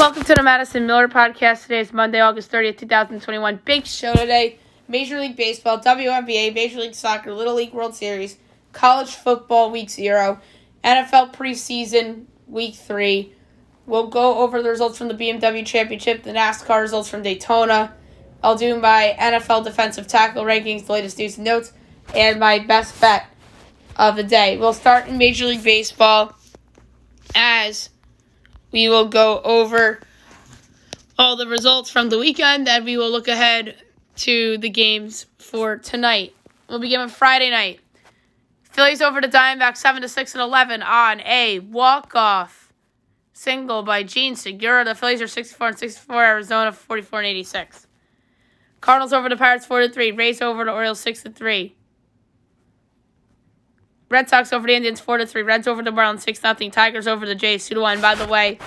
Welcome to the Madison Miller Podcast. Today is Monday, August 30th, 2021. Big show today. Major League Baseball, Wnba, Major League Soccer, Little League World Series, College Football Week 0, NFL Preseason Week 3. We'll go over the results from the BMW Championship, the NASCAR results from Daytona. I'll do my NFL defensive tackle rankings, the latest news and notes, and my best bet of the day. We'll start in Major League Baseball as we will go over all the results from the weekend, and we will look ahead to the games for tonight. We'll begin with Friday night. Phillies over the Diamondbacks 7-6 and 11 on a walk-off single by Gene Segura. The Phillies are 64-64, Arizona 44-86. Cardinals over the Pirates 4-3, Rays over the Orioles 6-3. Red Sox over the Indians 4-3, Reds over the Marlins 6-0, Tigers over the Jays 2-1. By the way,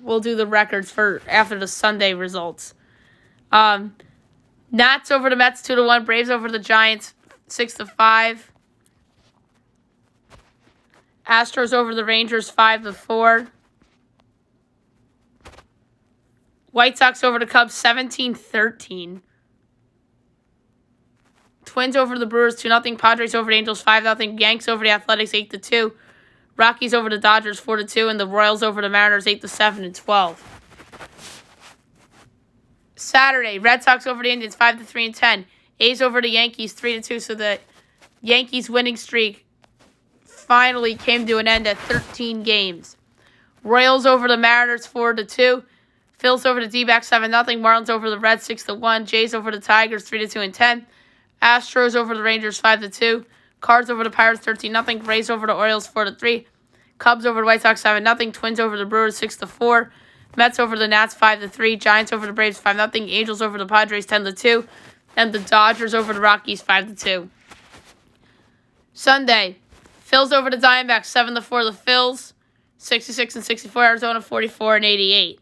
we'll do the records for after the Sunday results. Nats over the Mets 2-1, Braves over the Giants 6-5. Astros over the Rangers 5-4. White Sox over the Cubs 17-13. Twins over the Brewers 2-0. Padres over the Angels 5-0. Yanks over the Athletics 8-2. Rockies over the Dodgers 4-2. And the Royals over the Mariners 8-7 and 12. Saturday, Red Sox over the Indians 5-3 and 10. A's over the Yankees 3-2. So the Yankees winning streak finally came to an end at 13 games. Royals over the Mariners 4-2. Phillies over the D-backs 7-0. Marlins over the Reds 6-1. Jays over the Tigers 3-2 and 10. Astros over the Rangers 5-2. Cards over the Pirates 13-0. Rays over the Orioles 4-3. Cubs over the White Sox 7-0. Twins over the Brewers 6-4. Mets over the Nats 5-3. Giants over the Braves 5-0. Angels over the Padres 10-2. And the Dodgers over the Rockies 5-2. Sunday, Phillies over the Diamondbacks 7-4. The Phils 66 and 64. Arizona 44 and 88.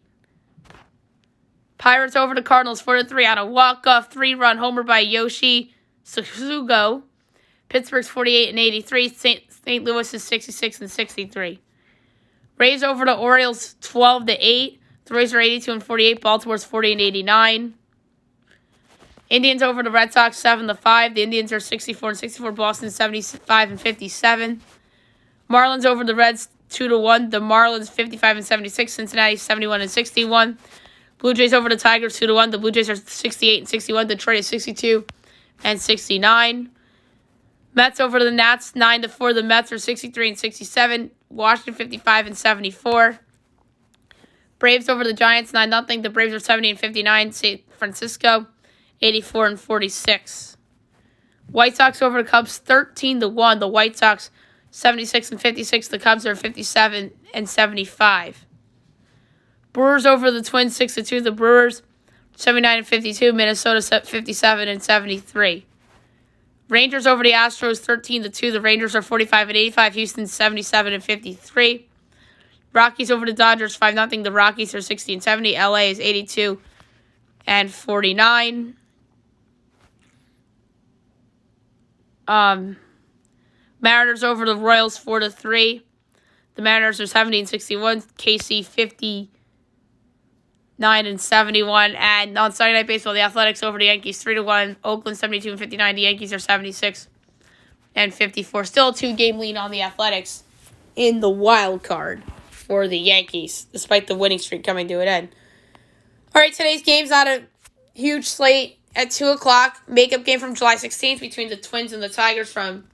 Pirates over the Cardinals 4-3 on a walk-off 3-run homer by Yoshi Suzugo. Pittsburgh's 48 and 83. St. Louis is 66 and 63. Rays over the Orioles 12-8. The Rays are 82 and 48. Baltimore's 40 and 89. Indians over the Red Sox 7-5. The Indians are 64 and 64. Boston 75 and 57. Marlins over the Reds 2-1. The Marlins 55 and 76. Cincinnati 71 and 61. Blue Jays over the Tigers 2-1. The Blue Jays are 68 and 61. Detroit is 62 and 69. Mets over the Nats 9-4. The Mets are 63 and 67. Washington 55 and 74. Braves over the Giants 9-0. The Braves are 70 and 59. San Francisco 84 and 46. White Sox over the Cubs 13-1. The White Sox 76 and 56. The Cubs are 57 and 75. Brewers over the Twins 6-2. The Brewers 79 and 52. Minnesota 57 and 73. Rangers over the Astros 13-2. The Rangers are 45 and 85. Houston 77 and 53. Rockies over the Dodgers 5-0. The Rockies are 60 and 70. LA is 82 and 49. Mariners over the Royals 4-3. The Mariners are 70 and 61. KC 59 and 71. And on Sunday Night Baseball, the Athletics over the Yankees 3-1. Oakland 72 and 59. The Yankees are 76 and 54. Still a 2-game lead on the Athletics in the wild card for the Yankees, despite the winning streak coming to an end. All right, today's game's not a huge slate. At 2 o'clock, makeup game from July 16th between the Twins and the Tigers from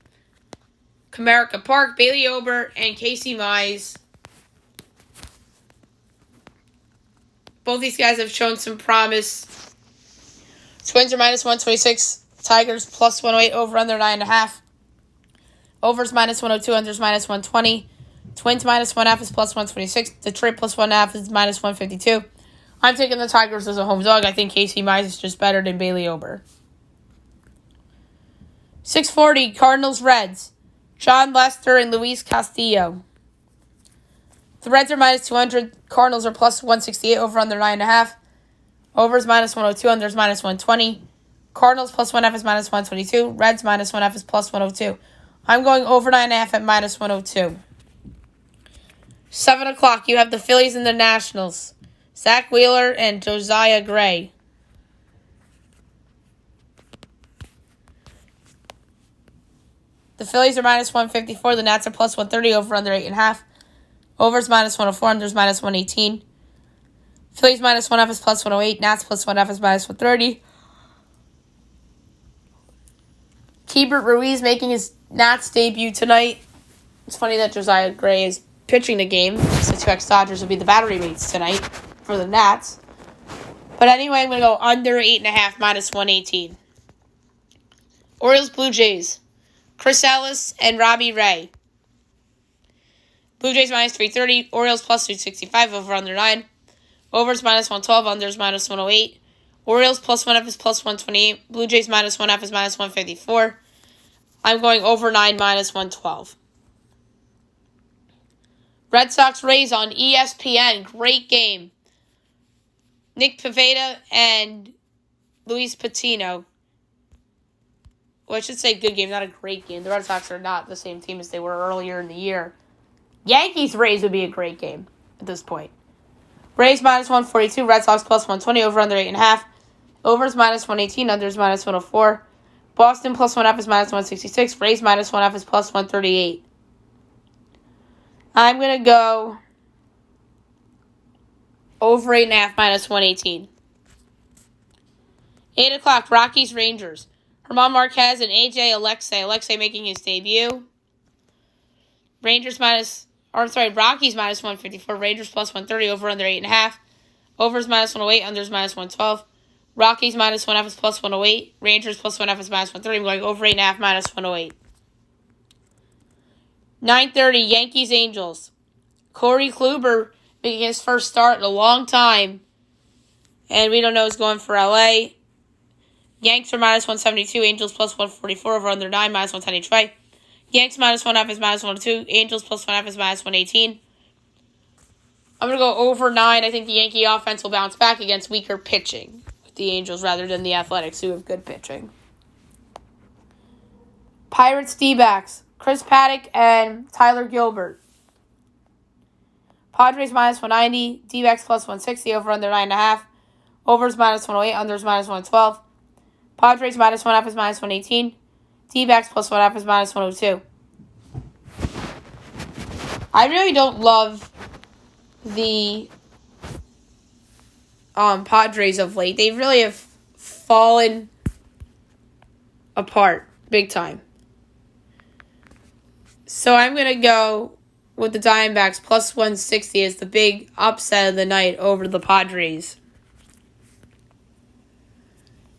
Comerica Park. Bailey Ober and Casey Mize. Both these guys have shown some promise. Twins are minus 126. Tigers plus 108. Over under 9.5. Overs minus 102. Unders minus 120. Twins minus 1.5 is plus 126. Detroit plus 1.5 is minus 152. I'm taking the Tigers as a home dog. I think Casey Mize is just better than Bailey Ober. 640 Cardinals Reds. John Lester and Luis Castillo. The Reds are minus 200. Cardinals are plus 168. Over under 9.5. Overs minus 102. Unders minus 120. Cardinals plus 1.5 is minus 122. Reds minus 1.5 is plus 102. I'm going over 9.5 at minus 102. 7 o'clock, you have the Phillies and the Nationals. Zach Wheeler and Josiah Gray. The Phillies are minus 154. The Nats are plus 130. Over under 8.5. Overs minus 104. Unders minus 118. Phillies minus 1/2 is plus 108. Nats plus 1/2 is minus 130. Keibert Ruiz making his Nats debut tonight. It's funny that Josiah Gray is pitching the game, since the ex-Dodgers will be the battery mates tonight for the Nats. But anyway, I'm going to go under 8.5, minus 118. Orioles, Blue Jays. Chris Ellis and Robbie Ray. Blue Jays minus 330. Orioles plus 265, over under 9. Overs minus 112, unders minus 108. Orioles plus 1/2 is plus 128. Blue Jays minus 1/2 is minus 154. I'm going over 9, minus 112. Red Sox Rays on ESPN. Great game. Nick Pivetta and Luis Patino. Well, I should say good game, not a great game. The Red Sox are not the same team as they were earlier in the year. Yankees Rays would be a great game at this point. Rays minus 142. Red Sox plus 120. Over under 8.5. Overs minus 118. Unders minus 104. Boston plus 1/2 is minus 166. Rays minus 1/2 is plus 138. I'm going to go over 8.5, minus 118. 8 o'clock, Rockies, Rangers. Herman Marquez and AJ Alexei. Alexei making his debut. Rockies minus 154. Rangers plus 130, over under 8.5. Overs minus 108, unders minus 112. Rockies minus 1/2 is plus 108. Rangers plus 1/2 is minus 130. I'm going over 8.5, minus 108. 9:30, Yankees, Angels. Corey Kluber making his first start in a long time. And we don't know who's going for LA. Yanks are minus 172. Angels plus 144, over under 9, minus 110 each way. Yanks minus 1/2 is minus 102. Angels plus 1/2 is minus 118. I'm going to go over 9. I think the Yankee offense will bounce back against weaker pitching with the Angels rather than the Athletics, who have good pitching. Pirates, D-backs. Chris Paddock and Tyler Gilbert. Padres minus 190. D-backs plus 160, over under 9.5. Overs minus 108. Unders minus 112. Padres minus 1/2 is minus 118. D-backs plus 1/2 is minus 102. I really don't love the Padres of late. They really have fallen apart big time. So I'm going to go with the Diamondbacks plus 160 as the big upset of the night over the Padres.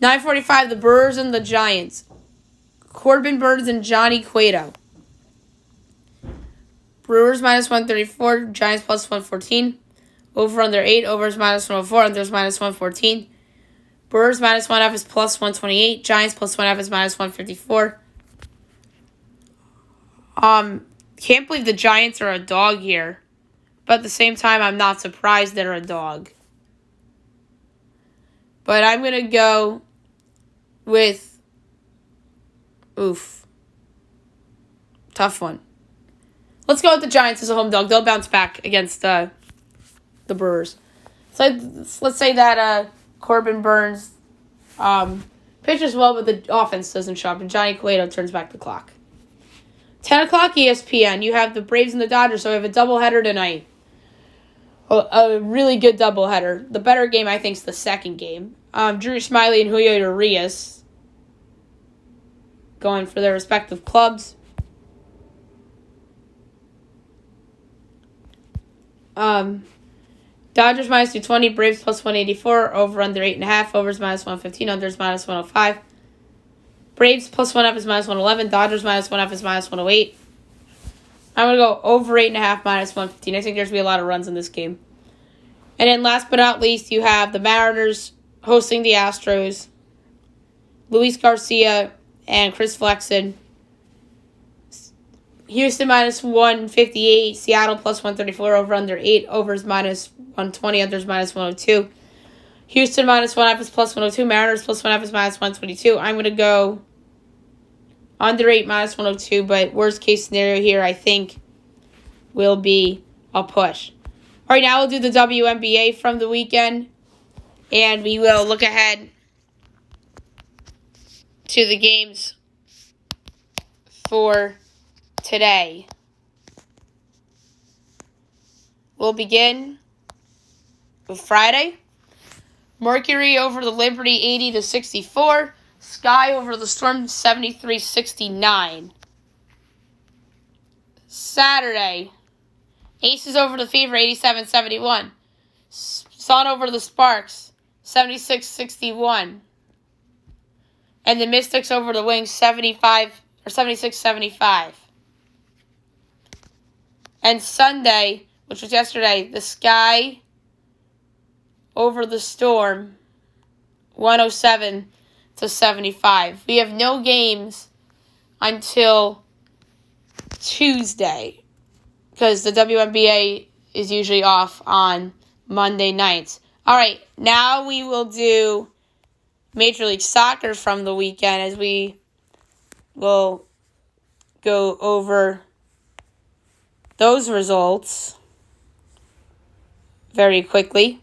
9:45, the Brewers and the Giants. Corbin Burns and Johnny Cueto. Brewers minus 134, Giants plus 114. Over under 8, overs minus 104, unders minus 114. Brewers minus 1/2 is plus 128. Giants plus 1/2 is minus 154. Can't believe the Giants are a dog here. But at the same time, I'm not surprised they're a dog. But I'm going to go with... Tough one. Let's go with the Giants as a home dog. They'll bounce back against the Brewers. So let's say that Corbin Burns pitches well, but the offense doesn't show up, and Johnny Cueto turns back the clock. 10 o'clock ESPN. You have the Braves and the Dodgers, so we have a doubleheader tonight. A really good doubleheader. The better game, I think, is the second game. Drew Smyly and Julio Urias going for their respective clubs. Dodgers minus 220, Braves plus 184, over under 8.5, overs minus 115, unders minus 105. Braves plus 1/2 is minus 111, Dodgers minus 1/2 is minus 108. I'm going to go over 8.5, minus 115. I think there's going to be a lot of runs in this game. And then last but not least, you have the Mariners hosting the Astros. Luis Garcia and Chris Flexen. Houston minus 158, Seattle plus 134, over under 8, overs minus 120, unders minus 102. Houston minus 1/2 is plus 102, Mariners plus 1/2 is minus 122. I'm going to go under 8, minus 102, but worst case scenario here, I think, will be a push. All right, now we'll do the WNBA from the weekend, and we will look ahead to the games for today. We'll begin with Friday. Mercury over the Liberty 80-64. Sky over the Storm 73-69. Saturday. Aces over the Fever 87-71. Sun over the Sparks 76-61. And the Mystics over the Wings 76-75. And Sunday, which was yesterday, the Sky over the Storm 107-75. We have no games until Tuesday because the WNBA is usually off on Monday nights. All right, now we will do Major League Soccer from the weekend as we will go over those results very quickly.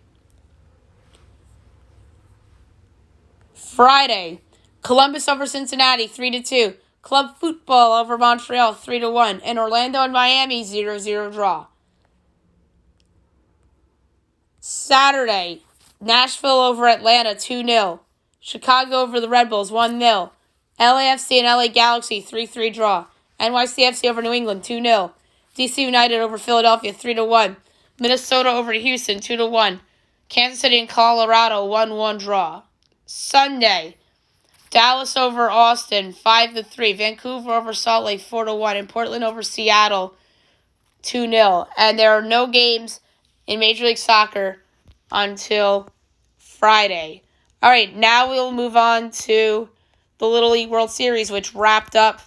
Friday, Columbus over Cincinnati 3-2. Club Football over Montreal 3-1. And Orlando and Miami 0-0 draw. Saturday, Nashville over Atlanta 2-0. Chicago over the Red Bulls 1-0. LAFC and LA Galaxy 3-3 draw. NYCFC over New England 2-0. DC United over Philadelphia 3-1. Minnesota over Houston 2-1. Kansas City and Colorado 1-1 draw. Sunday, Dallas over Austin 5-3. Vancouver over Salt Lake 4-1. And Portland over Seattle 2-0. And there are no games in Major League Soccer until Friday. All right, now we'll move on to the Little League World Series, which wrapped up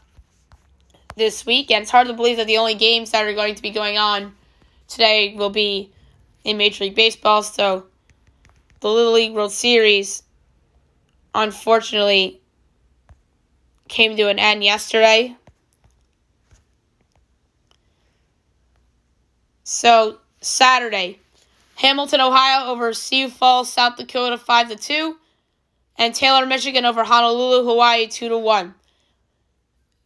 this week. And it's hard to believe that the only games that are going to be going on today will be in Major League Baseball. So the Little League World Series, unfortunately, came to an end yesterday. So Saturday, Hamilton, Ohio over Sioux Falls, South Dakota 5-2. And Taylor, Michigan over Honolulu, Hawaii 2-1.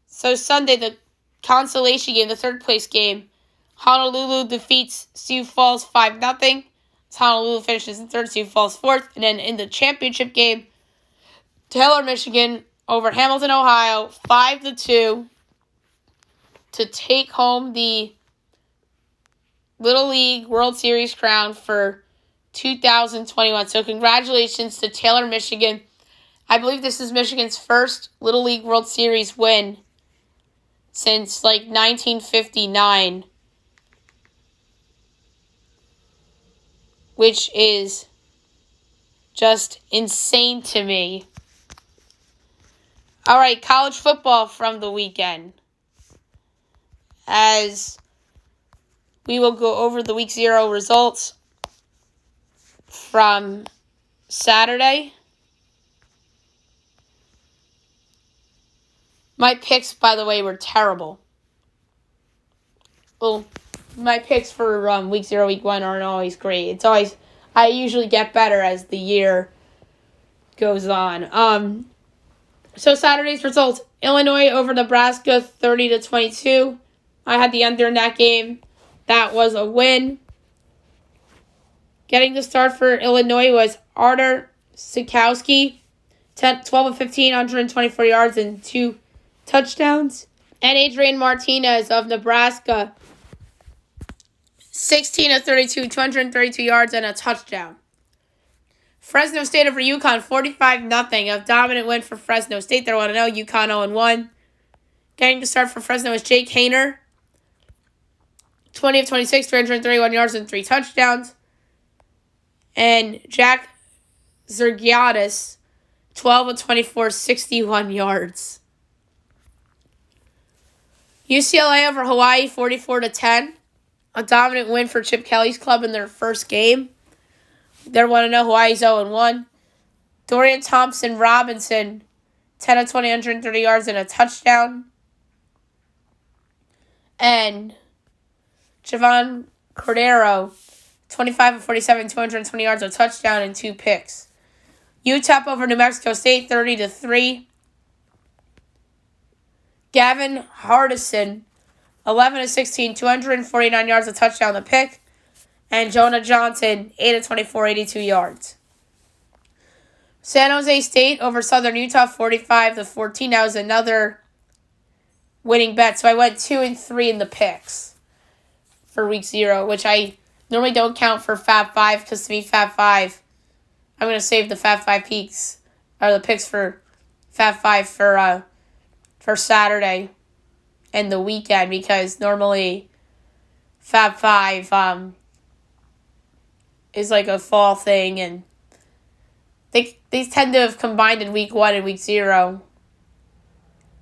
So Sunday, the consolation game, the third place game, Honolulu defeats Sioux Falls 5-0. Honolulu finishes in third, Sioux Falls fourth. And then in the championship game, Taylor, Michigan over Hamilton, Ohio 5-2 to take home the Little League World Series crown for 2021. So congratulations to Taylor, Michigan. I believe this is Michigan's first Little League World Series win since 1959, which is just insane to me. All right, college football from the weekend, as we will go over the Week 0 results from Saturday. My picks, by the way, were terrible. Well, my picks for Week 0, Week 1 aren't always great. I usually get better as the year goes on. So Saturday's results: Illinois over Nebraska 30-22. I had the under in that game. That was a win. Getting the start for Illinois was Artur Sikowski, 12-15, 124 yards and 2 touchdowns. And Adrian Martinez of Nebraska, 16-32, 232 yards and a touchdown. Fresno State over UConn, 45-0. A dominant win for Fresno State. They're 1-0. UConn 0-1. Getting the start for Fresno is Jake Haener, 20-26, 331 yards and 3 touchdowns. And Jack Zergiadis, 12-24, 61 yards. UCLA over Hawaii, 44-10. A dominant win for Chip Kelly's club in their first game. They're 1-0. Hawaii's 0-1. Dorian Thompson-Robinson, 10-20, 130 yards and a touchdown. And Javon Cordero, 25 of 47, 220 yards, a touchdown, and 2 picks. UTEP over New Mexico State, 30-3. Gavin Hardison, 11 of 16, 249 yards, a touchdown, a pick. And Jonah Johnson, 8 of 24, 82 yards. San Jose State over Southern Utah, 45-14. That was another winning bet. So I went 2 and 3 in the picks for week 0, which I normally don't count for Fab 5 because to me, Fab 5, I'm going to save the Fab 5 picks, or the picks for Fab 5 for Saturday and the weekend because normally Fab 5 is like a fall thing and they tend to have combined in week 1 and week 0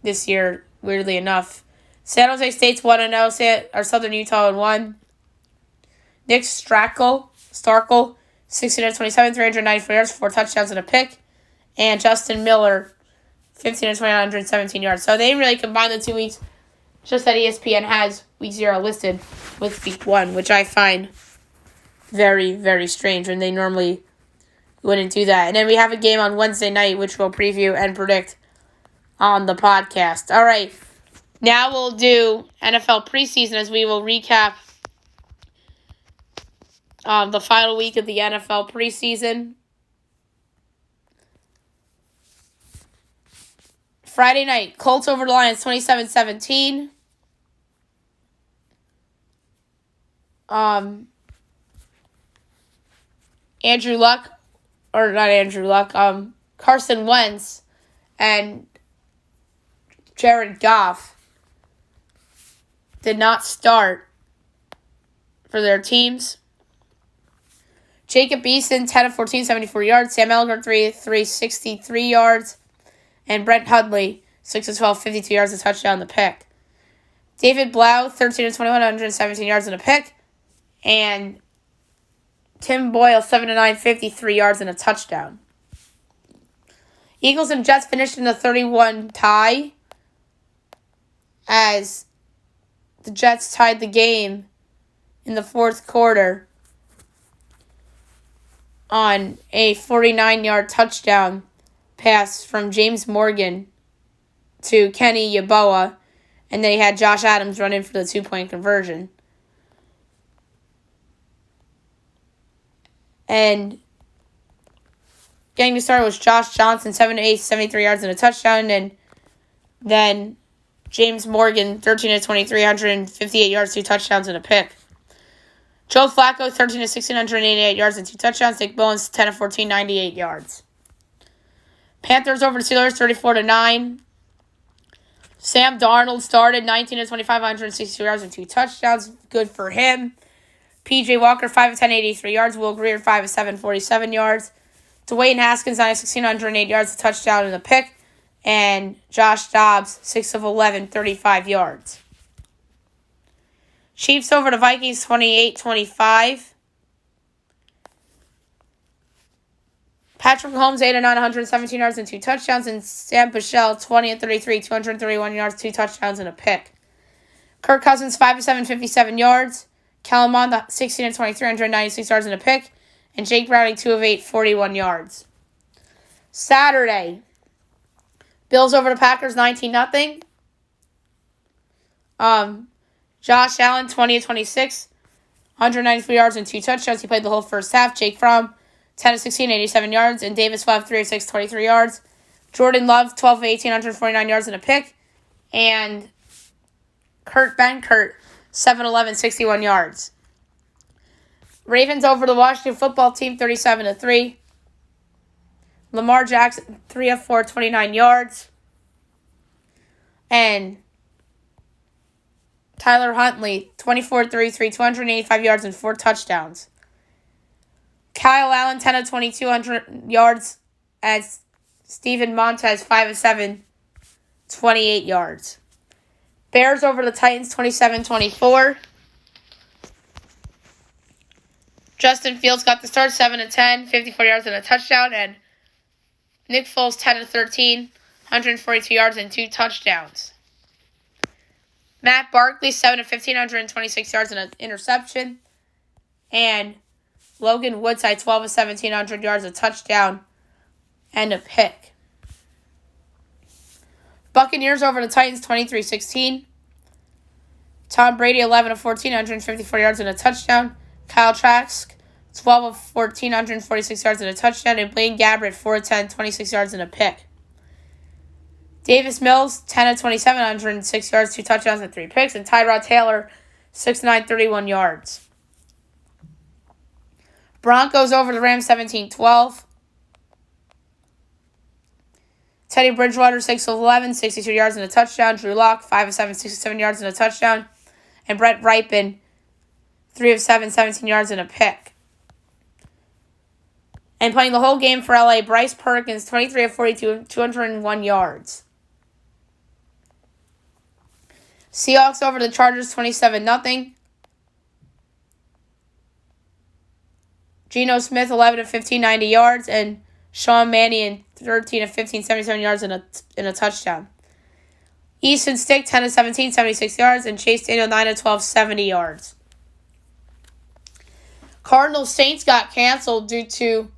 this year, weirdly enough. San Jose State's 1-0, or Southern Utah 1. Nick Starkel, 16-27, 394 yards, 4 touchdowns and a pick. And Justin Miller, 15-20, 117 yards. So they didn't really combine the 2 weeks. Just that ESPN has week 0 listed with week 1, which I find very, very strange, and they normally wouldn't do that. And then we have a game on Wednesday night, which we'll preview and predict on the podcast. All right, now we'll do NFL preseason as we will recap the final week of the NFL preseason. Friday night, Colts over the Lions, 27-17. Carson Wentz and Jared Goff did not start for their teams. Jacob Eason, 10 of 14, 74 yards. Sam Ellinger, 3 63 yards. And Brent Hundley, 6 of 12, 52 yards, a touchdown, the pick. David Blau, 13 of 21, 117 yards and a pick. And Tim Boyle, 7 of 9, 53 yards and a touchdown. Eagles and Jets finished in a 31 tie as the Jets tied the game in the fourth quarter on a 49-yard touchdown pass from James Morgan to Kenny Yeboah, and then he had Josh Adams run in for the 2-point conversion. And getting started was Josh Johnson, 7 of 8, 73 yards and a touchdown, and then James Morgan, 13 of 23, 158 yards, 2 touchdowns and a pick. Joe Flacco, 13 of 16, 188 yards and 2 touchdowns. Nick Bowens, 10 of 14, 98 yards. Panthers over the Steelers, 34-9. Sam Darnold started, 19 of 25, 162 yards and 2 touchdowns. Good for him. P.J. Walker, 5 of 10, 83 yards. Will Grier, 5 of 7, 47 yards. Dwayne Haskins, 9 of 16, 108 yards, a touchdown and a pick. And Josh Dobbs, 6 of 11, 35 yards. Chiefs over the Vikings, 28-25. Patrick Mahomes, 8 of 9, 117 yards and 2 touchdowns. And Sam Pichel, 20 of 33, 231 yards, 2 touchdowns and a pick. Kirk Cousins, 5 of 7, 57 yards. Kellen Mond, 16 of 23, 196 yards and a pick. And Jake Browning, 2 of 8, 41 yards. Saturday, Bills over the Packers, 19-0. Josh Allen, 20 of 26, 193 yards and 2 touchdowns. He played the whole first half. Jake Fromm, 10 of 16, 87 yards. And Davis Webb, 3 of 6, 23 yards. Jordan Love, 12 of 18, 149 yards and a pick. And Kurt Benkert, 7-11, 61 yards. Ravens over the Washington football team, 37-3. Lamar Jackson, 3 of 4, 29 yards. And Tyler Huntley, 24-33, 285 yards and 4 touchdowns. Kyle Allen, 10 of 22, 100 yards. As Steven Montez, 5 of 7, 28 yards. Bears over the Titans, 27-24. Justin Fields got the start, 7 of 10, 54 yards and a touchdown. And Nick Foles, 10 of 13, 142 yards and 2 touchdowns. Matt Barkley, 7 of 15, 126 yards and an interception. And Logan Woodside, 12 of 17, 100 yards, a touchdown, and a pick. Buccaneers over the Titans, 23-16. Tom Brady, 11 of 14, 154 yards, and a touchdown. Kyle Trask, 12 of 14, 146 yards, and a touchdown. And Blaine Gabbert, 4 of 10, 26 yards, and a pick. Davis Mills, 10 of 27, 106 yards, 2 touchdowns, and 3 picks. And Tyrod Taylor, 6'9", 31 yards. Broncos over the Rams, 17-12. Teddy Bridgewater, 6 of 11, 62 yards and a touchdown. Drew Lock, 5 of 7, 67 yards and a touchdown. And Brett Ripon, 3 of 7, 17 yards and a pick. And playing the whole game for LA, Bryce Perkins, 23 of 42, 201 yards. Seahawks over the Chargers, 27-0. Geno Smith, 11 of 15, 90 yards. And Sean Mannion, 13 of 15, 77 yards and a touchdown. Easton Stick, 10 of 17, 76 yards. And Chase Daniel, 9 of 12, 70 yards. Cardinals Saints got canceled due to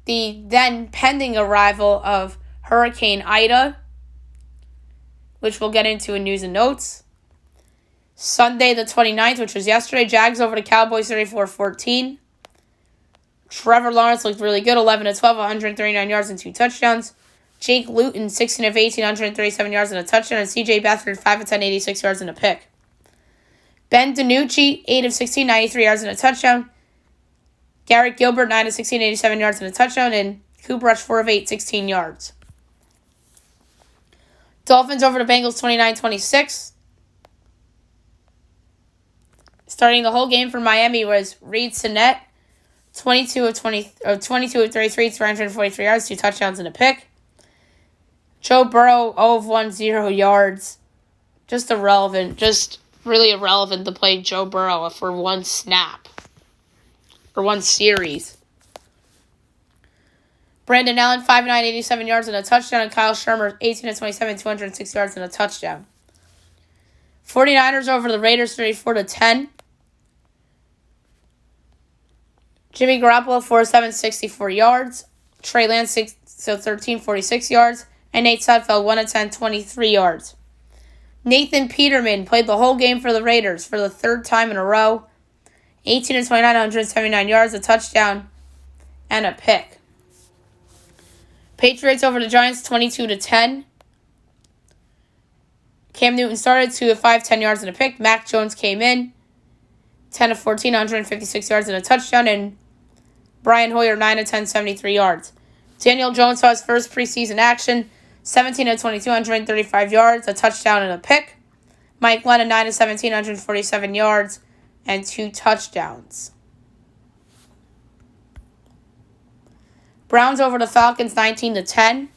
the then pending arrival of Hurricane Ida, which we'll get into in news and notes. Sunday the 29th, which was yesterday, Jags over the Cowboys, 34-14. Trevor Lawrence looked really good, 11 of 12, 139 yards and 2 touchdowns. Jake Luton, 16 of 18, 137 yards and a touchdown. And C.J. Beathard, 5 of 10, 86 yards and a pick. Ben DiNucci, 8 of 16, 93 yards and a touchdown. Garrett Gilbert, 9 of 16, 87 yards and a touchdown. And Cooper Rush, 4 of 8, 16 yards. Dolphins over the Bengals, 29-26. Starting the whole game for Miami was Reed Sinnett, 22 of 33, 343 yards, 2 touchdowns and a pick. Joe Burrow, 0 of 1, 0 yards. Just really irrelevant to play Joe Burrow for one snap. For one series. Brandon Allen, 5 of 9, 87 yards and a touchdown. And Kyle Shermer, 18 of 27, 206 yards and a touchdown. 49ers over the Raiders, 34-10. Jimmy Garoppolo, 4 of 7, 64 yards. Trey Lance, 13, 46 yards. And Nate Sudfeld, 1 of 10, 23 yards. Nathan Peterman played the whole game for the Raiders for the third time in a row. 18 of 29, 179 yards, a touchdown, and a pick. Patriots over the Giants, 22-10. Cam Newton started, 2 of 5, 10 yards and a pick. Mac Jones came in, 10 of 14, 156 yards and a touchdown. And Brian Hoyer, 9 of 10, 73 yards. Daniel Jones saw his first preseason action, 17 of 22, 135 yards, a touchdown and a pick. Mike Lennon, 9 of 17, 147 yards, and 2 touchdowns. Browns over the Falcons, 19-10.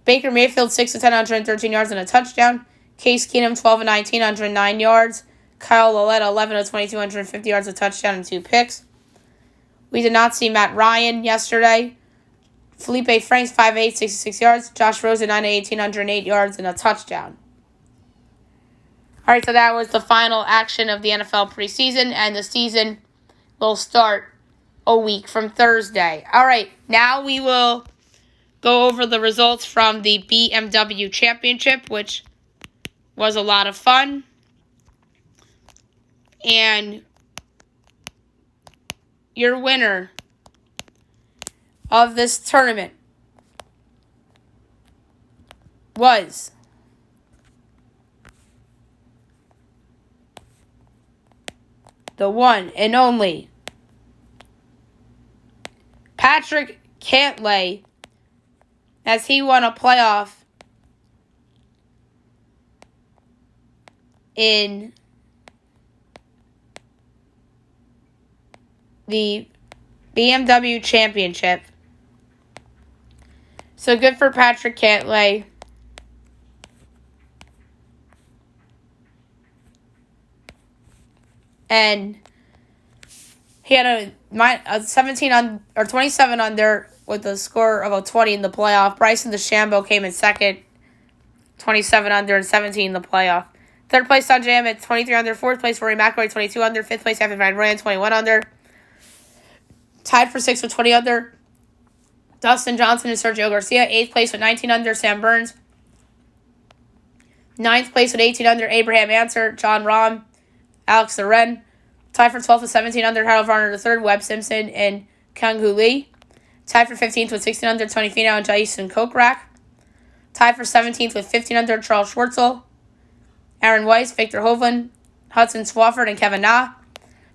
Baker Mayfield, 6 of 10, 113 yards and a touchdown. Case Keenum, 12 of 19, 109 yards. Kyle Lauletta, 11 of 22, 150 yards, a touchdown, and 2 picks. We did not see Matt Ryan yesterday. Felipe Franks, 5 of 8, 66 yards. Josh Rosen, 9 of 18, 108 yards, and a touchdown. All right, so that was the final action of the NFL preseason, and the season will start a week from Thursday. All right, now we will go over the results from the BMW Championship, which was a lot of fun. And your winner of this tournament was the one and only Patrick Cantlay, as he won a playoff in the BMW Championship. So good for Patrick Cantlay. And he had a 17 on or 27 under with a score of a 20 in the playoff. Bryson DeChambeau came in second, 27 under and 17 in the playoff. Third place, Sunjam at 23 under. Fourth place, Rory McIlroy, 22 under. Fifth place, Evan Van Ryan, 21 under. Tied for sixth with 20 under, Dustin Johnson and Sergio Garcia. Eighth place with 19 under, Sam Burns. Ninth place with 18 under, Abraham Answer, John Rahm, Alex Loren. Tied for 12th with 17 under, Harold Varner III, Webb Simpson, and Kyung-Hoo Lee. Tied for 15th with 16 under, Tony Finau and Jason Kokrak. Tied for 17th with 15 under, Charles Schwartzel, Aaron Weiss, Victor Hovland, Hudson Swafford, and Kevin Na.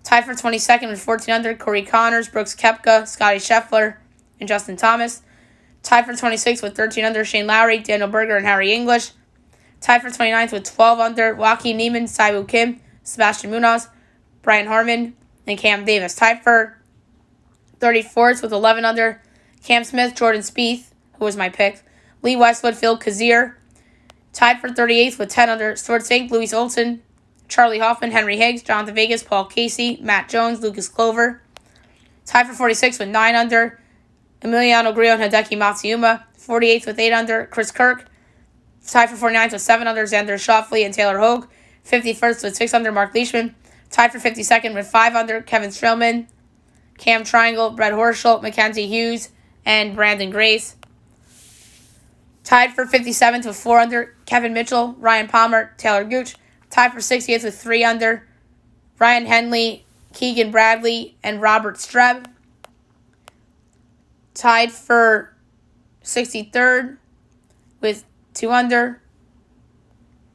Tied for 22nd with 14 under, Corey Connors, Brooks Koepka, Scotty Scheffler, and Justin Thomas. Tied for 26th with 13 under, Shane Lowry, Daniel Berger, and Harry English. Tied for 29th with 12 under, Joaquin Niemann, Saibu Kim, Sebastian Munoz, Brian Harmon, and Cam Davis. Tied for 34th with 11 under, Cam Smith, Jordan Spieth, who was my pick, Lee Westwood, Phil Kazir. Tied for 38th with 10 under, Stuart Sink, Louis Olson, Charlie Hoffman, Henry Higgs, Jonathan Vegas, Paul Casey, Matt Jones, Lucas Clover. Tied for 46th with 9 under, Emiliano Grillo and Hideki Matsuyama. 48th with 8 under, Chris Kirk. Tied for 49th with 7 under, Xander Schauffele and Taylor Hogue. 51st with 6 under, Mark Leishman. Tied for 52nd with 5 under, Kevin Streelman, Cam Triangle, Brett Horschel, Mackenzie Hughes, and Brandon Grace. Tied for 57th with 4 under, Kevin Mitchell, Ryan Palmer, Taylor Gooch. Tied for 60th with 3 under, Ryan Henley, Keegan Bradley, and Robert Streb. Tied for 63rd with 2 under,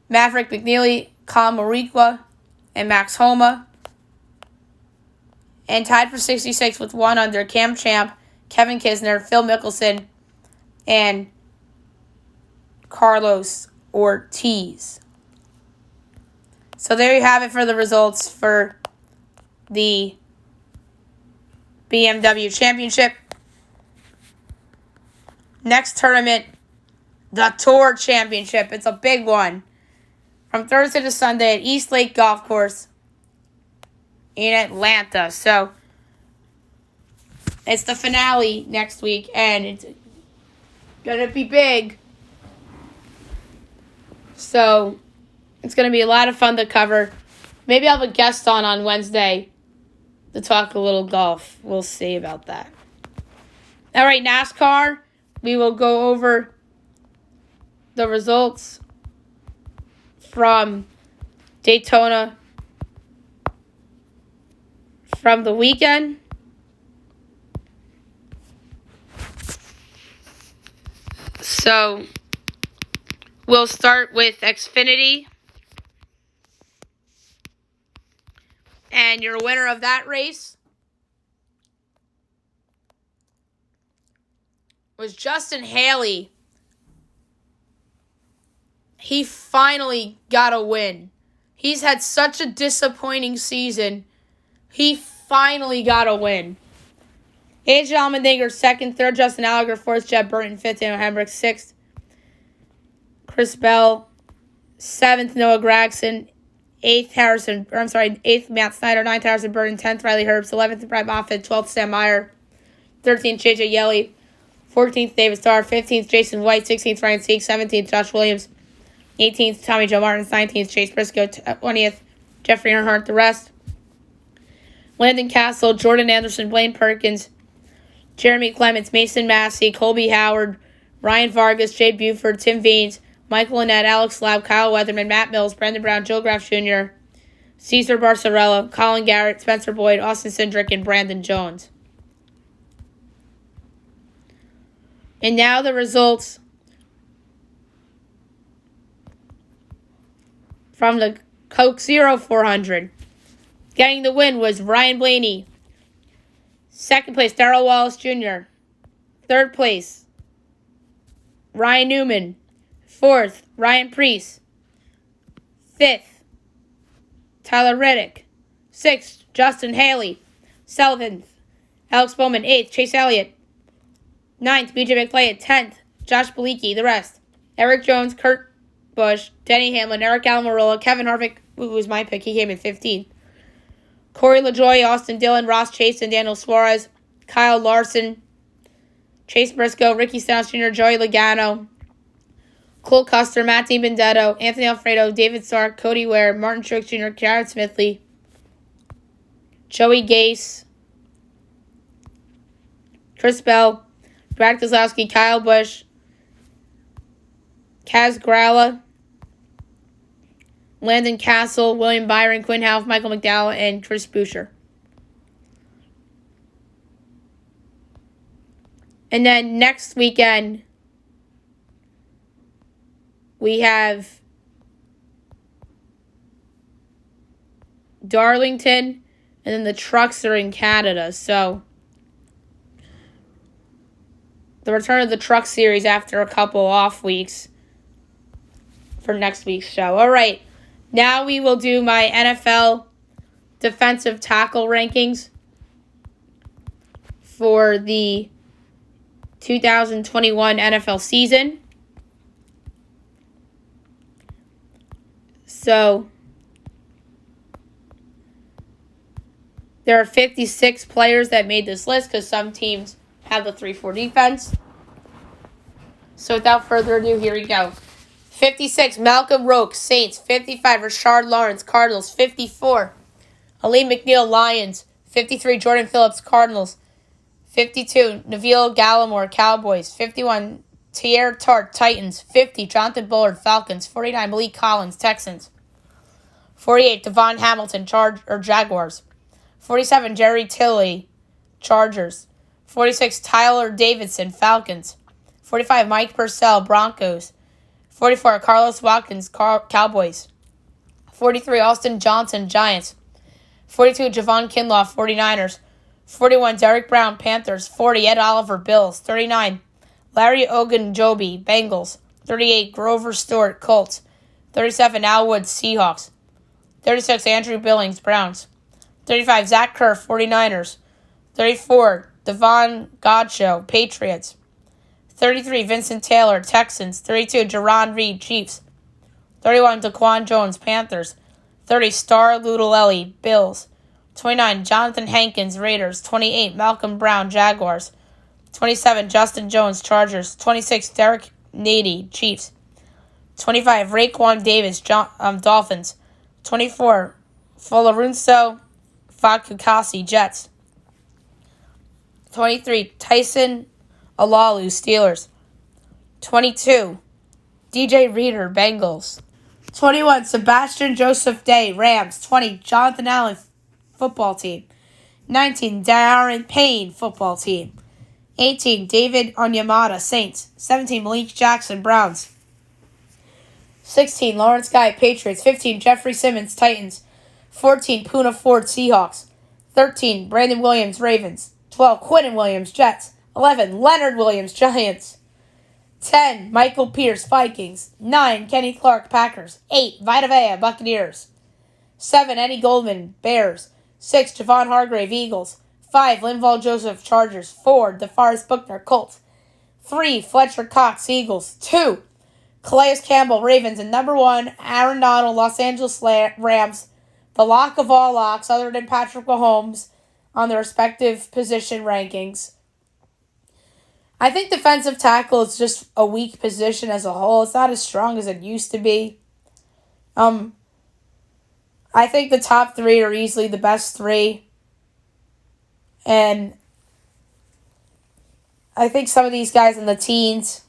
Maverick McNeely, Colin Morikwa, and Max Homa. And tied for 66th with 1 under, Cam Champ, Kevin Kisner, Phil Mickelson, and Carlos Ortiz. So there you have it for the results for the BMW Championship. Next tournament, the Tour Championship. It's a big one. From Thursday to Sunday at East Lake Golf Course in Atlanta. So it's the finale next week, and it's going to be big. So it's going to be a lot of fun to cover. Maybe I'll have a guest on Wednesday to talk a little golf. We'll see about that. All right, NASCAR. We will go over the results from Daytona from the weekend. So we'll start with Xfinity. And your winner of that race was Justin Haley. He finally got a win. He's had such a disappointing season. He finally got a win. AJ Allmendinger second, third Justin Allgaier, fourth Jeb Burton, fifth Daniel Hemrick, sixth Chris Bell, seventh Noah Gragson, eighth Matt Snyder, ninth Harrison Burton, 10th Riley Herbst, 11th Brad Moffitt, 12th Sam Meyer, 13th JJ Yeley, 14th David Starr, 15th Jason White, 16th Ryan Sieg, 17th Josh Williams, 18th Tommy Joe Martin, 19th Chase Briscoe, 20th Jeffrey Earnhardt. The rest: Landon Castle, Jordan Anderson, Blaine Perkins, Jeremy Clements, Mason Massey, Colby Howard, Ryan Vargas, Jay Buford, Tim Veens, Michael Annette, Alex Laub, Kyle Weatherman, Matt Mills, Brendan Brown, Joe Graff Jr., Cesar Barcerella, Colin Garrett, Spencer Boyd, Austin Cindric, and Brandon Jones. And now the results from the Coke Zero 400. Getting the win was Ryan Blaney. Second place, Darrell Wallace Jr. Third place, Ryan Newman. Fourth, Ryan Preece. Fifth, Tyler Reddick. Sixth, Justin Haley. Seventh, Alex Bowman. Eighth, Chase Elliott. Ninth, BJ McFlay. 10th, Josh Bilicki. The rest: Eric Jones, Kurt Busch, Denny Hamlin, Eric Almirola, Kevin Harvick, who was my pick. He came in 15th. Corey LaJoie, Austin Dillon, Ross Chase, and Daniel Suarez. Kyle Larson, Chase Briscoe, Ricky Stenhouse Jr., Joey Logano, Cole Custer, Matt DiBenedetto, Anthony Alfredo, David Stark, Cody Ware, Martin Truex Jr., Garrett Smithley, Joey Gase, Chris Bell, Brad Keselowski, Kyle Busch, Kaz Grala, Landon Castle, William Byron, Quinn Houff, Michael McDowell, and Chris Buescher. And then next weekend, we have Darlington, and then the Trucks are in Canada. So, the return of the Truck Series after a couple off weeks for next week's show. All right, now we will do my NFL defensive tackle rankings for the 2021 NFL season. So, there are 56 players that made this list because some teams have the 3-4 defense. So, without further ado, here we go. 56, Malcolm Roque, Saints. 55, Rashard Lawrence, Cardinals. 54, Aleem McNeil, Lions. 53, Jordan Phillips, Cardinals. 52, Neville Gallimore, Cowboys. 51, Teair Tart, Titans. 50, Jonathan Bullard, Falcons. 49, Malik Collins, Texans. 48, Devon Hamilton, Jaguars. 47, Jerry Tilley, Chargers. 46, Tyler Davidson, Falcons. 45, Mike Purcell, Broncos. 44, Carlos Watkins, Cowboys. 43, Austin Johnson, Giants. 42, Javon Kinlaw, 49ers. 41, Derek Brown, Panthers. 40, Ed Oliver, Bills. 39, Larry Ogunjobi, Bengals. 38, Grover Stewart, Colts. 37, Al Woods, Seahawks. 36, Andrew Billings, Browns. 35, Zach Kerr, 49ers. 34, Devon Godchaux, Patriots. 33, Vincent Taylor, Texans. 32, Jerron Reed, Chiefs. 31, Daquan Jones, Panthers. 30, Star Lutulelli, Bills. 29, Jonathan Hankins, Raiders. 28, Malcolm Brown, Jaguars. 27, Justin Jones, Chargers. 26, Derek Nady, Chiefs. 25, Raekwon Davis, Dolphins. 24, Folorunso Fakukasi, Jets. 23, Tyson Alalu, Steelers. 22, DJ Reader, Bengals. 21, Sebastian Joseph Day, Rams. 20, Jonathan Allen, football team. 19, Darren Payne, football team. 18, David Onyemata, Saints. 17, Malik Jackson, Browns. 16, Lawrence Guy, Patriots. 15, Jeffrey Simmons, Titans. 14, Poona Ford, Seahawks. 13, Brandon Williams, Ravens. 12, Quinnen Williams, Jets. 11, Leonard Williams, Giants. 10, Michael Pierce, Vikings. 9, Kenny Clark, Packers. 8, Vita Vea, Buccaneers. 7, Eddie Goldman, Bears. 6, Javon Hargrave, Eagles. 5, Linval Joseph, Chargers. 4, DeForest Buckner, Colts. 3, Fletcher Cox, Eagles. 2, Calais Campbell, Ravens. And number 1, Aaron Donald, Los Angeles Rams. The lock of all locks, other than Patrick Mahomes, on their respective position rankings. I think defensive tackle is just a weak position as a whole. It's not as strong as it used to be. I think the top 3 are easily the best 3. And I think some of these guys in the teens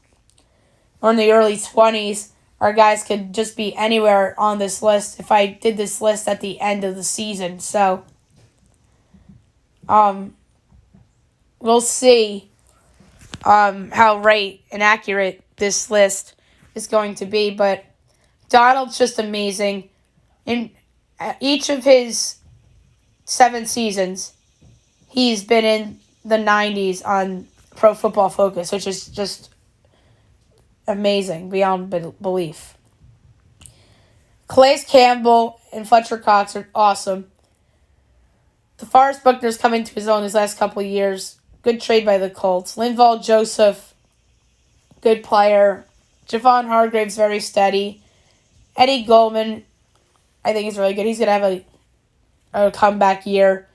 or in the early 20s are guys could just be anywhere on this list if I did this list at the end of the season. So, we'll see how right and accurate this list is going to be. But Donald's just amazing. In each of his 7 seasons, he's been in the 90s on Pro Football Focus, which is just amazing, beyond belief. Calais Campbell and Fletcher Cox are awesome. DeForest Buckner's come into his own his last couple of years. Good trade by the Colts. Linval Joseph, good player. Javon Hargrave's very steady. Eddie Goldman, I think he's really good. He's going to have a comeback year.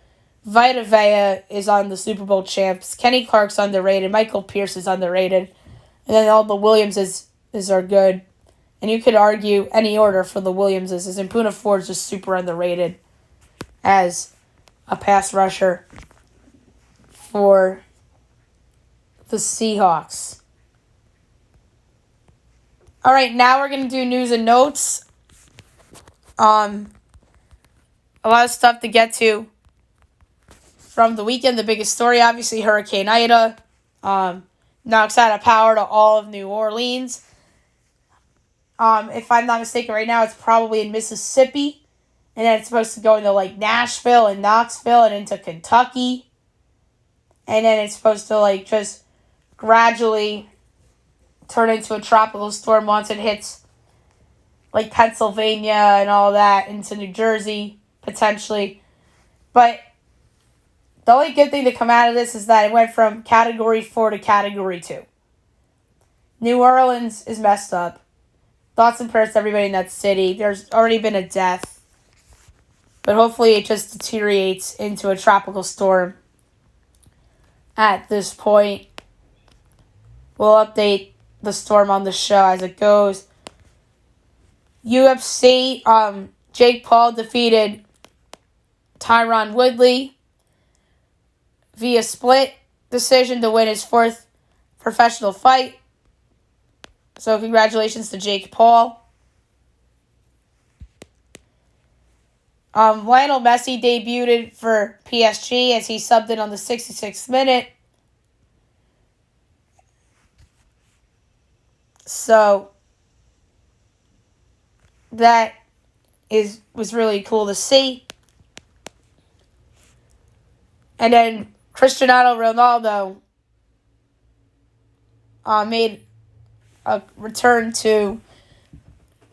Vita Vea is on the Super Bowl champs. Kenny Clark's underrated. Michael Pierce is underrated. And then all the Williams are good. And you could argue any order for the Williamses, and Poona Ford's just super underrated as a pass rusher for the Seahawks. All right, now we're going to do news and notes. A lot of stuff to get to from the weekend. The biggest story, obviously, Hurricane Ida knocks out of power to all of New Orleans. If I'm not mistaken, right now it's probably in Mississippi, and then it's supposed to go into like Nashville and Knoxville and into Kentucky, and then it's supposed to just gradually turn into a tropical storm once it hits like Pennsylvania and all that, into New Jersey potentially. But the only good thing to come out of this is that it went from Category 4 to Category 2. New Orleans is messed up. Thoughts and prayers to everybody in that city. There's already been a death. But hopefully it just deteriorates into a tropical storm at this point. We'll update the storm on the show as it goes. UFC, Jake Paul defeated Tyron Woodley via split decision to win his 4th professional fight. So congratulations to Jake Paul. Lionel Messi debuted for PSG as he subbed in on the 66th minute. So that was really cool to see. And then Cristiano Ronaldo made a return to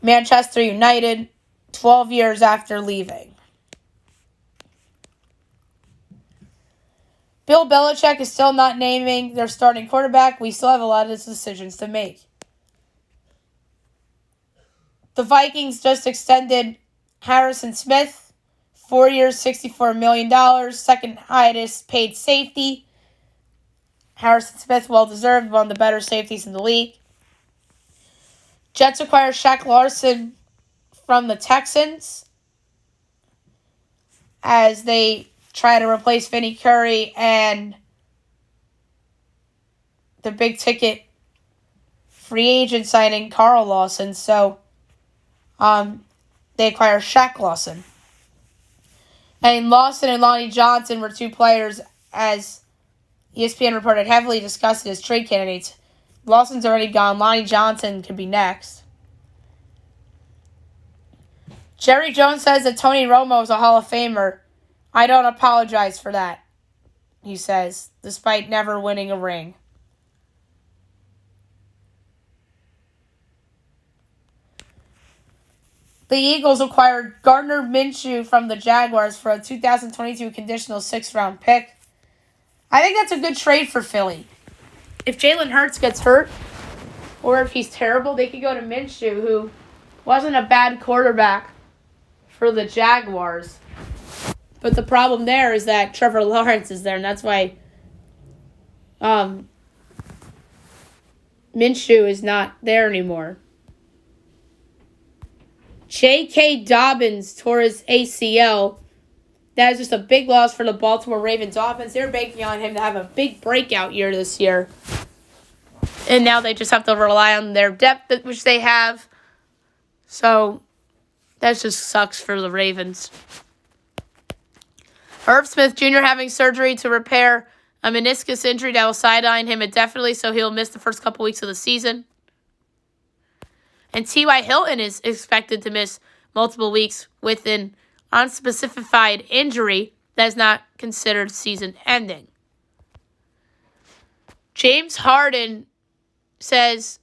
Manchester United 12 years after leaving. Bill Belichick is still not naming their starting quarterback. We still have a lot of decisions to make. The Vikings just extended Harrison Smith, 4 years, $64 million, second highest paid safety. Harrison Smith, well-deserved, one of the better safeties in the league. Jets acquire Shaq Lawson from the Texans as they try to replace Vinny Curry and the big-ticket free agent signing Carl Lawson. So they acquire Shaq Lawson. And Lawson and Lonnie Johnson were two players, as ESPN reported, heavily discussed as trade candidates. Lawson's already gone. Lonnie Johnson could be next. Jerry Jones says that Tony Romo is a Hall of Famer. I don't apologize for that, he says, despite never winning a ring. The Eagles acquired Gardner Minshew from the Jaguars for a 2022 conditional 6th-round pick. I think that's a good trade for Philly. If Jalen Hurts gets hurt, or if he's terrible, they could go to Minshew, who wasn't a bad quarterback for the Jaguars. But the problem there is that Trevor Lawrence is there, and that's why Minshew is not there anymore. J.K. Dobbins tore his ACL. That is just a big loss for the Baltimore Ravens offense. They're banking on him to have a big breakout year this year. And now they just have to rely on their depth, which they have. So that just sucks for the Ravens. Irv Smith Jr. having surgery to repair a meniscus injury that will sideline him indefinitely, so he'll miss the first couple weeks of the season. And T.Y. Hilton is expected to miss multiple weeks with an unspecified injury that is not considered season-ending. James Harden says,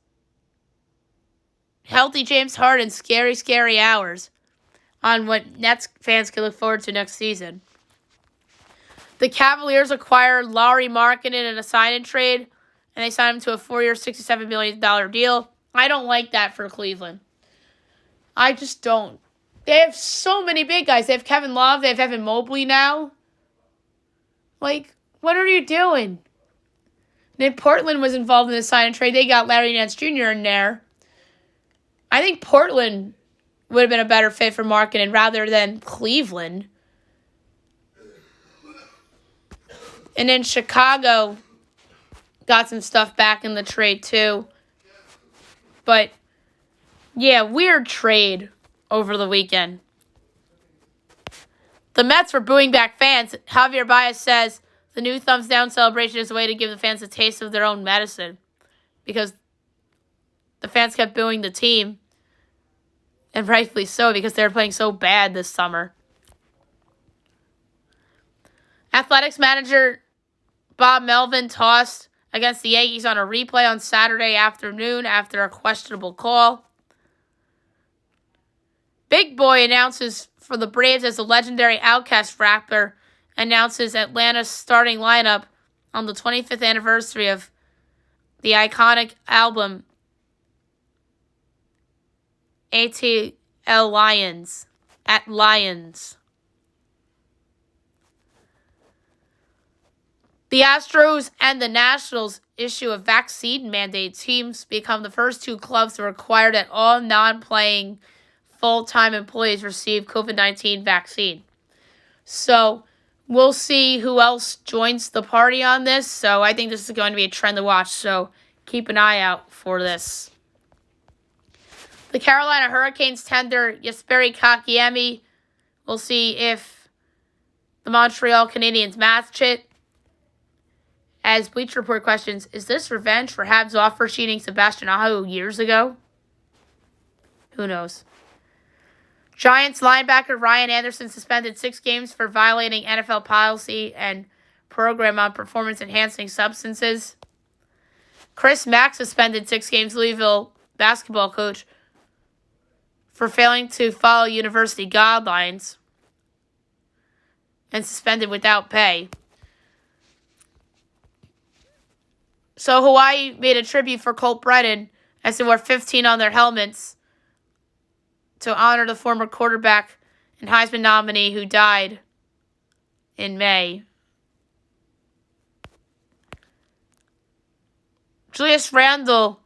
healthy James Harden, scary, scary hours on what Nets fans can look forward to next season. The Cavaliers acquired Lauri Markkanen in a sign-and trade, and they signed him to a 4-year, $67 million deal. I don't like that for Cleveland. I just don't. They have so many big guys. They have Kevin Love. They have Evan Mobley now. Like, what are you doing? And then Portland was involved in the sign and trade. They got Larry Nance Jr. in there. I think Portland would have been a better fit for Markkanen rather than Cleveland. And then Chicago got some stuff back in the trade too. But, yeah, weird trade over the weekend. The Mets were booing back fans. Javier Baez says the new thumbs down celebration is a way to give the fans a taste of their own medicine. Because the fans kept booing the team. And rightfully so, because they were playing so bad this summer. Athletics manager Bob Melvin tossed against the Yankees on a replay on Saturday afternoon after a questionable call. Big Boy announces for the Braves as the legendary Outcast rapper announces Atlanta's starting lineup on the 25th anniversary of the iconic album ATL Lions at Lions. The Astros and the Nationals issue a vaccine mandate. Teams become the first two clubs to require that all non-playing full-time employees receive COVID-19 vaccine. So we'll see who else joins the party on this. So I think this is going to be a trend to watch. So keep an eye out for this. The Carolina Hurricanes tender Jesperi Kotkaniemi. We'll see if the Montreal Canadiens match it. As Bleacher Report questions, is this revenge for Habs offer cheating Sebastian Aho years ago? Who knows? Giants linebacker Ryan Anderson suspended 6 games for violating NFL policy and program on performance-enhancing substances. Chris Mack suspended 6 games Louisville basketball coach for failing to follow university guidelines and suspended without pay. So Hawaii made a tribute for Colt Brennan as they wore 15 on their helmets to honor the former quarterback and Heisman nominee who died in May. Julius Randle,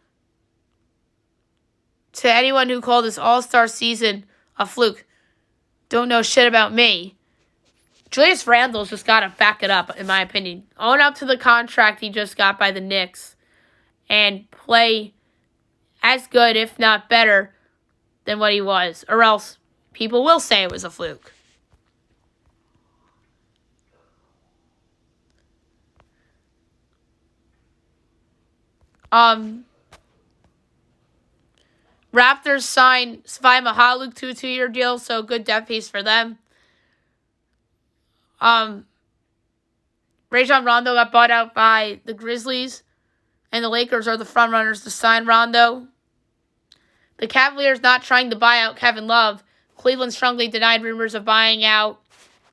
to anyone who called this All-Star season a fluke, don't know shit about me. Julius Randle's just got to back it up, in my opinion. Own up to the contract he just got by the Knicks and play as good, if not better, than what he was. Or else people will say it was a fluke. Raptors signed Svai Mykhailiuk to a 2-year deal, so good depth piece for them. Rajon Rondo got bought out by the Grizzlies, and the Lakers are the frontrunners to sign Rondo. The Cavaliers not trying to buy out Kevin Love. Cleveland strongly denied rumors of buying out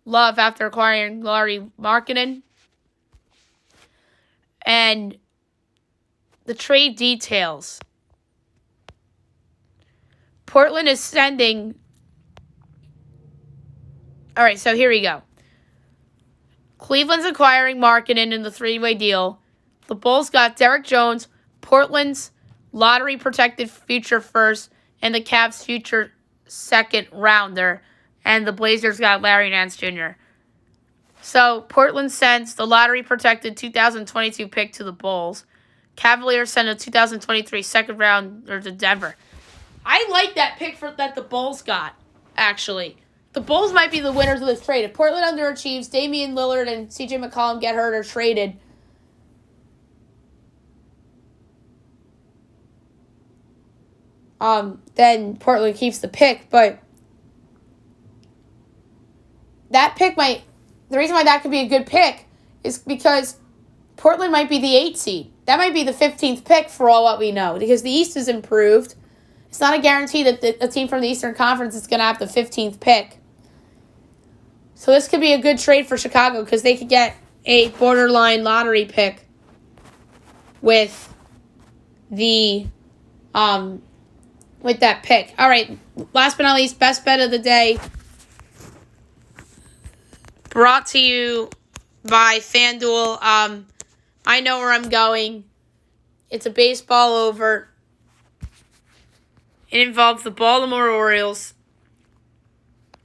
Love after acquiring Lauri Markkanen. And the trade details. Portland is sending... All right, so here we go. Cleveland's acquiring Markkanen in the 3-way deal. The Bulls got Derek Jones, Portland's lottery-protected future first, and the Cavs' future second rounder. And the Blazers got Larry Nance Jr. So Portland sends the lottery-protected 2022 pick to the Bulls. Cavaliers send a 2023 second rounder to Denver. I like that pick that the Bulls got, actually. The Bulls might be the winners of this trade. If Portland underachieves, Damian Lillard and CJ McCollum get hurt or traded, then Portland keeps the pick. But that pick the reason why that could be a good pick is because Portland might be the 8th seed. That might be the 15th pick for all what we know, because the East is improved. It's not a guarantee that a team from the Eastern Conference is going to have the 15th pick. So this could be a good trade for Chicago because they could get a borderline lottery pick with the with that pick. All right, last but not least, best bet of the day brought to you by FanDuel. I know where I'm going. It's a baseball over It involves the Baltimore Orioles.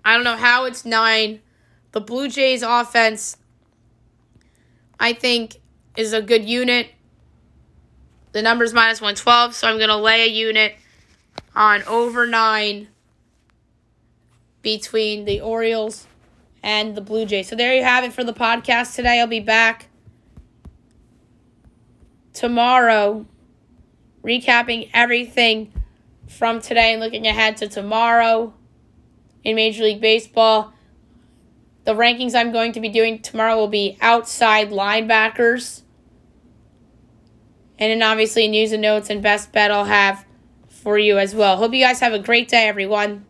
I don't know how it's 9. The Blue Jays offense, I think, is a good unit. The number's minus 112, so I'm going to lay a unit on over 9 between the Orioles and the Blue Jays. So there you have it for the podcast today. I'll be back tomorrow recapping everything from today and looking ahead to tomorrow in Major League Baseball. The rankings I'm going to be doing tomorrow will be outside linebackers. And then obviously news and notes and best bet I'll have for you as well. Hope you guys have a great day, everyone.